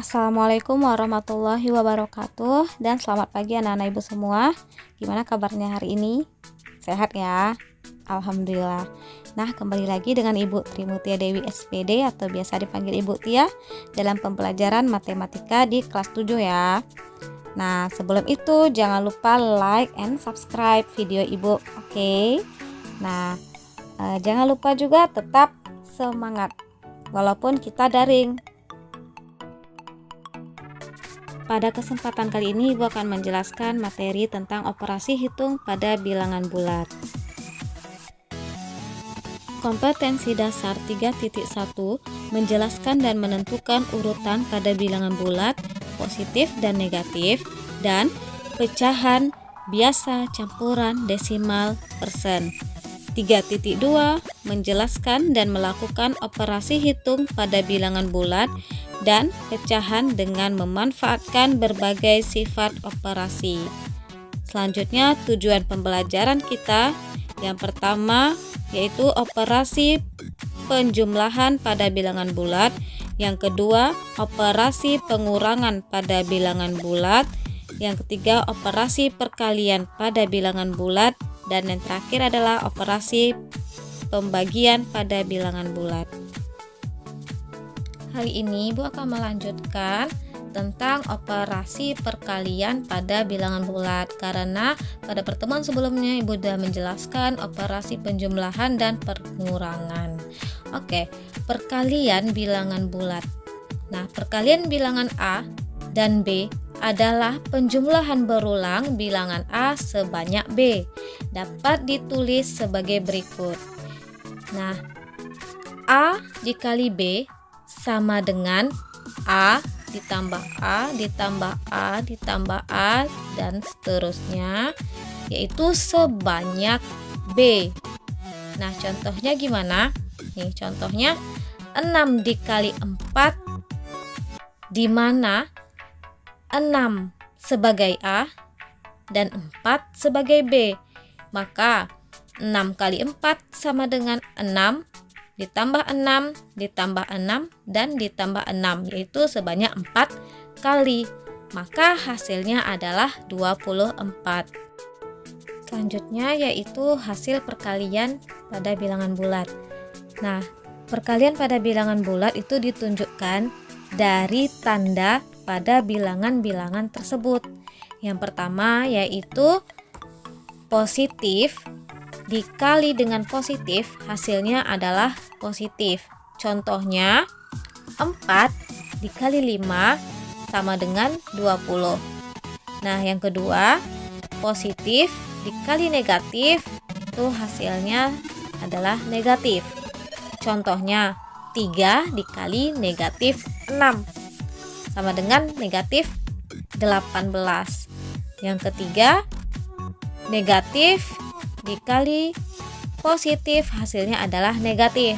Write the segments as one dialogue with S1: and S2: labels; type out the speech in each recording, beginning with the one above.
S1: Assalamualaikum warahmatullahi wabarakatuh. Dan selamat pagi anak-anak ibu semua. Gimana kabarnya hari ini? Sehat ya? Alhamdulillah. Nah, kembali lagi dengan Ibu Trimutia Dewi SPD atau biasa dipanggil Ibu Tia dalam pembelajaran matematika di kelas 7 ya. Nah, sebelum itu jangan lupa like and subscribe video Ibu. Oke. Nah, jangan lupa juga tetap semangat walaupun kita daring. Pada kesempatan kali ini Ibu akan menjelaskan materi tentang operasi hitung pada bilangan bulat. Kompetensi dasar 3.1 menjelaskan dan menentukan urutan pada bilangan bulat, positif dan negatif, dan pecahan, biasa, campuran, desimal, persen. 3.2 menjelaskan dan melakukan operasi hitung pada bilangan bulat dan pecahan dengan memanfaatkan berbagai sifat operasi. Selanjutnya tujuan pembelajaran kita yang pertama yaitu operasi penjumlahan pada bilangan bulat, yang kedua operasi pengurangan pada bilangan bulat, yang ketiga operasi perkalian pada bilangan bulat, dan yang terakhir adalah operasi pembagian pada bilangan bulat. Hari ini Ibu akan melanjutkan tentang operasi perkalian pada bilangan bulat, karena pada pertemuan sebelumnya Ibu sudah menjelaskan operasi penjumlahan dan pengurangan. Oke, perkalian bilangan bulat. Nah, perkalian bilangan A dan B adalah penjumlahan berulang bilangan A sebanyak B. Dapat ditulis sebagai berikut. Nah, A dikali B sama dengan A ditambah A ditambah A ditambah A dan seterusnya, yaitu sebanyak B. Nah, contohnya gimana? Nih, contohnya 6 dikali 4, di mana 6 sebagai A dan 4 sebagai B. Maka 6 kali 4 sama dengan 6 ditambah 6 ditambah 6 dan ditambah 6, yaitu sebanyak 4 kali. Maka hasilnya adalah 24. Selanjutnya yaitu hasil perkalian pada bilangan bulat. Nah, perkalian pada bilangan bulat itu ditunjukkan dari tanda pada bilangan-bilangan tersebut. Yang pertama yaitu positif dikali dengan positif, hasilnya adalah positif. Contohnya 4 dikali 5 sama dengan 20. Nah, yang kedua positif dikali negatif, itu hasilnya adalah negatif. Contohnya 3 dikali negatif 6 sama dengan negatif 18. Yang ketiga negatif dikali positif, hasilnya adalah negatif.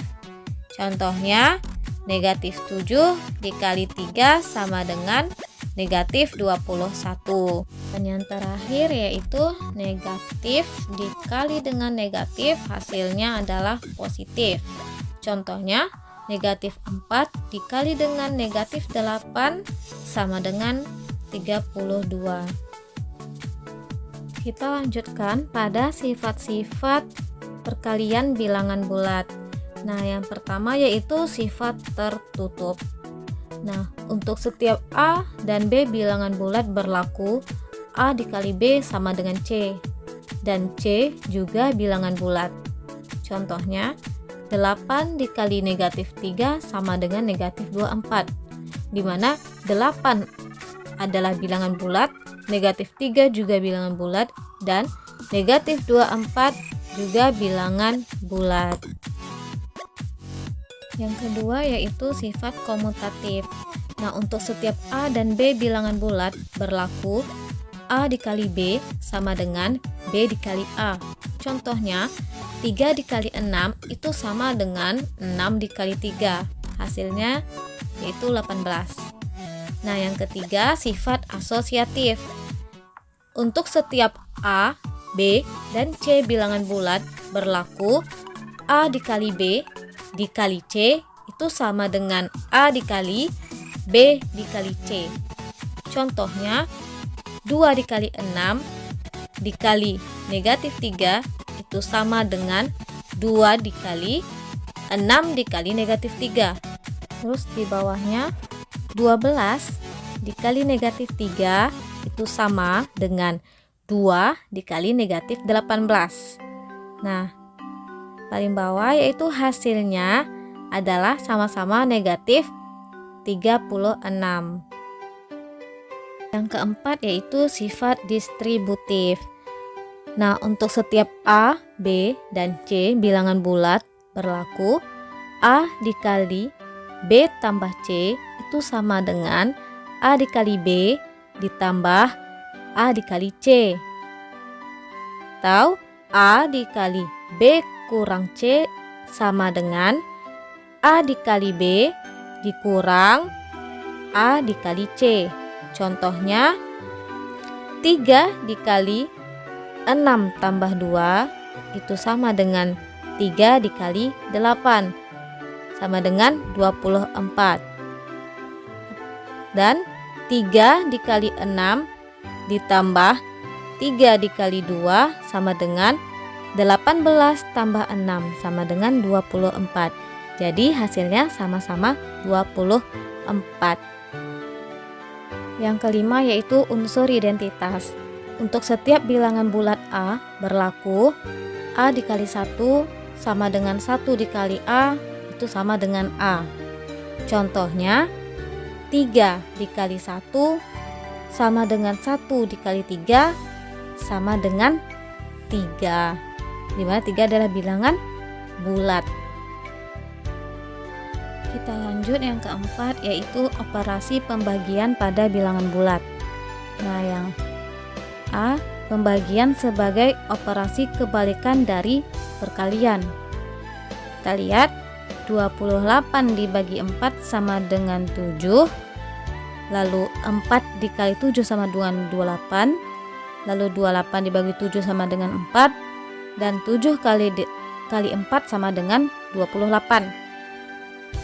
S1: Contohnya negatif 7 dikali 3 sama dengan negatif 21. Dan yang terakhir yaitu negatif dikali dengan negatif, hasilnya adalah positif. Contohnya negatif 4 dikali dengan negatif 8 sama dengan 32. Kita lanjutkan pada sifat-sifat perkalian bilangan bulat. Nah, yang pertama yaitu sifat tertutup. Nah, untuk setiap A dan B bilangan bulat berlaku A dikali B sama dengan C, dan C juga bilangan bulat. Contohnya 8 dikali negatif 3 sama dengan negatif 24, di mana 8 adalah bilangan bulat, negatif 3 juga bilangan bulat, dan negatif 24 juga bilangan bulat. Yang kedua yaitu sifat komutatif. Nah, untuk setiap A dan B bilangan bulat berlaku A dikali B sama dengan B dikali A. Contohnya 3 dikali 6 itu sama dengan 6 dikali 3. Hasilnya yaitu 18. Nah, yang ketiga sifat asosiatif. Untuk setiap A, B, dan C bilangan bulat berlaku A dikali B dikali C itu sama dengan A dikali B dikali C. Contohnya 2 dikali 6 dikali negatif 3 itu sama dengan 2 dikali 6 dikali negatif 3. Terus di bawahnya 12 dikali negatif 3 itu sama dengan 2 dikali negatif 18. Nah, paling bawah yaitu hasilnya adalah sama-sama negatif 36. Yang keempat yaitu sifat distributif. Nah, untuk setiap A, B, dan C bilangan bulat berlaku A dikali B tambah C itu sama dengan A dikali B ditambah A dikali C. Atau A dikali B kurang C sama dengan A dikali B dikurang A dikali C. Contohnya 3 dikali 6 tambah 2 itu sama dengan 3 dikali 8 sama dengan 24. Dan 3 dikali 6 ditambah 3 dikali 2 sama dengan 18 tambah 6 sama dengan 24. Jadi hasilnya sama-sama 24. Yang kelima yaitu unsur identitas. Untuk setiap bilangan bulat A berlaku A dikali 1 sama dengan 1 dikali A itu sama dengan A. Contohnya 3 dikali 1 sama dengan 1 dikali 3 sama dengan 3, dimana 3 adalah bilangan bulat. Kita lanjut yang keempat yaitu operasi pembagian pada bilangan bulat. Nah, yang A, pembagian sebagai operasi kebalikan dari perkalian. Kita lihat 28 dibagi 4 sama dengan 7. Lalu 4 dikali 7 sama dengan 28. Lalu 28 dibagi 7 sama dengan 4. Dan 7 kali 4 sama dengan 28.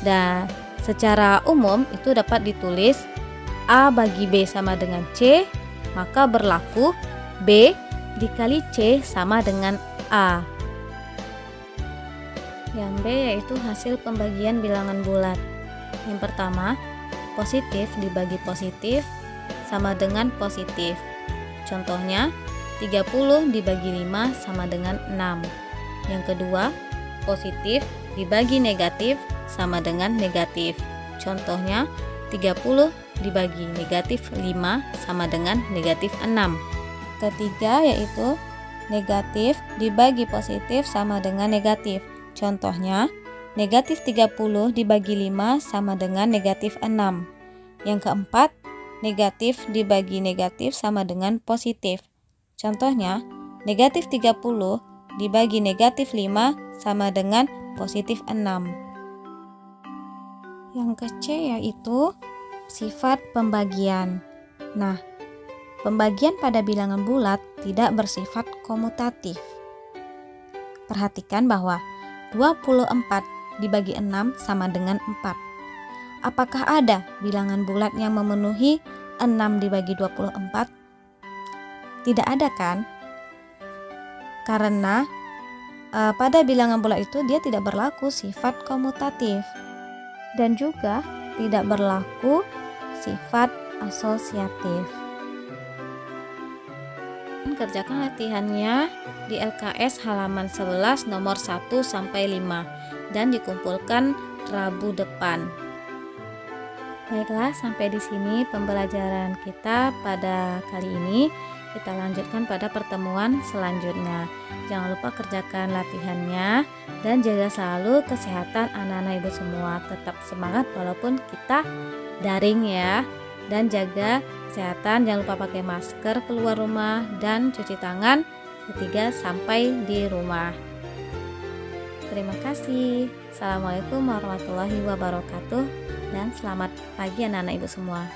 S1: Dan secara umum itu dapat ditulis A bagi B sama dengan C, maka berlaku B dikali C sama dengan A. Yang B yaitu hasil pembagian bilangan bulat. Yang pertama, positif dibagi positif sama dengan positif. Contohnya 30 dibagi 5 sama dengan 6. Yang kedua, positif dibagi negatif sama dengan negatif. Contohnya 30 dibagi negatif 5 sama dengan negatif 6. Ketiga yaitu negatif dibagi positif sama dengan negatif. Contohnya negatif 30 dibagi 5 sama dengan negatif 6. Yang keempat, negatif dibagi negatif sama dengan positif. Contohnya negatif 30 dibagi negatif 5 sama dengan positif 6. Yang ke-C yaitu sifat pembagian. Nah, pembagian pada bilangan bulat tidak bersifat komutatif. Perhatikan bahwa 24 dibagi 6 sama dengan 4. Apakah ada bilangan bulat yang memenuhi 6 dibagi 24? Tidak ada kan? Karena pada bilangan bulat itu dia tidak berlaku sifat komutatif. Dan juga tidak berlaku sifat asosiatif. Kerjakan latihannya di LKS halaman 11 nomor 1 sampai 5 dan dikumpulkan Rabu depan. Baiklah, sampai di sini pembelajaran kita pada kali ini. Kita lanjutkan pada pertemuan selanjutnya. Jangan lupa kerjakan latihannya dan jaga selalu kesehatan anak-anak ibu semua. Tetap semangat walaupun kita daring ya. Dan jaga kesehatan, jangan lupa pakai masker keluar rumah dan cuci tangan ketika sampai di rumah. Terima kasih. Assalamualaikum warahmatullahi wabarakatuh dan selamat pagi anak-anak ibu semua.